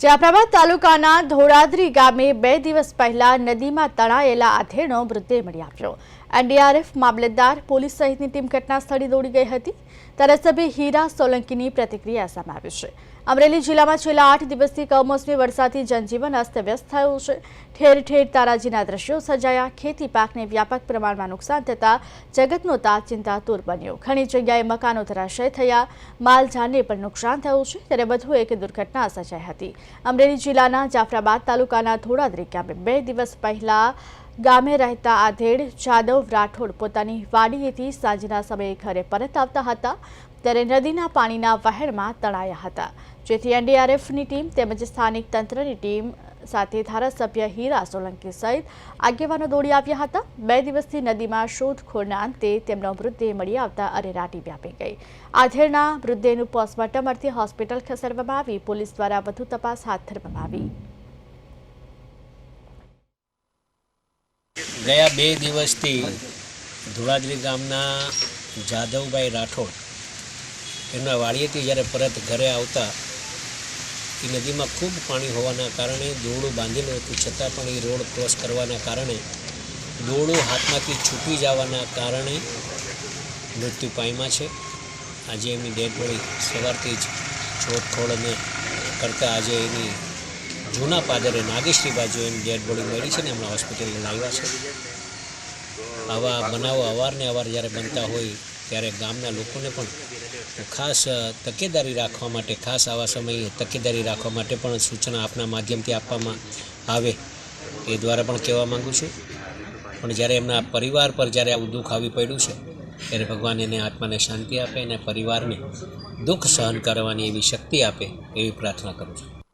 જાફરાબાદ તાલુકાના ધોળાદરી ગામે 2 દિવસ પહેલા નદીમાં તણાયેલા આધેડનો મૃતદેહ મળી આવ્યો। એનડીઆરએફ, મામલતદાર, પોલીસ સહિતની ટીમ ઘટના સ્થળે દોડી ગઈ હતી। ધારાસભ્ય હીરા સોલંકીની પ્રતિક્રિયા સામે આવી છે। અમરેલી જિલ્લામાં છેલ્લા 8 દિવસથી કમોસમી વરસાદથી જનજીવન અસ્તવ્યસ્ત થયું છે। ઠેર ઠેર તારાજીના દ્રશ્યો સર્જાયા। ખેતી પાકને વ્યાપક પ્રમાણમાં નુકસાન થતાં જગતનો તાત ચિંતાતુર બન્યો। ઘણી જગ્યાએ મકાનો ધરાશય થયા, માલજાનને પણ નુકસાન થયું છે। ત્યારે વધુ એક દુર્ઘટના સર્જાઈ હતી। અમરેલી જિલ્લાના જાફરાબાદ તાલુકાના ધોળાદરી ગામે 2 દિવસ પહેલા ગામે રહેતા આધેડ જાદવ રાઠોડ પોતાની વાડીએથી સાંજના સમયે ઘરે પરત આવતા હતા ત્યારે નદીના પાણીના વહેણમાં તણાયા હતા, જેથી એનડીઆરએફની ટીમ તેમજ સ્થાનિક તંત્રની ટીમ સાથે ધારાસભ્ય હીરા સોલંકી સહિત આગેવાનો દોડી આવ્યા હતા। 2 દિવસથી નદીમાં શોધખોળના અંતે તેમનો મૃતદેહ મળી આવતા અરેરાટી વ્યાપી ગઈ। આધેડના મૃતદેહનું પોસ્ટમોર્ટમ અર્થે હોસ્પિટલ ખસેડવામાં આવી પોલીસ દ્વારા વધુ તપાસ હાથ ધરવામાં આવી। ગયા 2 દિવસથી ધોળાદરી ગામના જાદવભાઈ રાઠોડ એમના વાડીએથી જ્યારે પરત ઘરે આવતા એ નદીમાં ખૂબ પાણી હોવાના કારણે દોરડું બાંધેલું હતું, છતાં પણ એ રોડ ક્રોસ કરવાના કારણે દોરડું હાથમાંથી છૂટી જવાના કારણે મૃત્યુ પામ્યા છે। આજે એમની ડેડ બોડી સવારથી જ શોધખોળને કરતાં આજે એની જૂના પાદરે નાગેશ્રી બાજુ એની ડેડ બોડી મળી છે ને હમણાં હોસ્પિટલે લાવ્યા છે। આવા બનાવો અવારનવાર જ્યારે બનતા હોય ત્યારે ગામના લોકોને પણ ખાસ તકેદારી રાખવા માટે, ખાસ આવા સમયે તકેદારી રાખવા માટે પણ સૂચના આપના માધ્યમથી આપવામાં આવે એ દ્વારા પણ કહેવા માગું છું। પણ જ્યારે એમના પરિવાર પર જ્યારે આવું દુઃખ આવી પડ્યું છે ત્યારે ભગવાન એને આત્માને શાંતિ આપે અને પરિવારને દુઃખ સહન કરવાની એવી શક્તિ આપે એવી પ્રાર્થના કરું છું।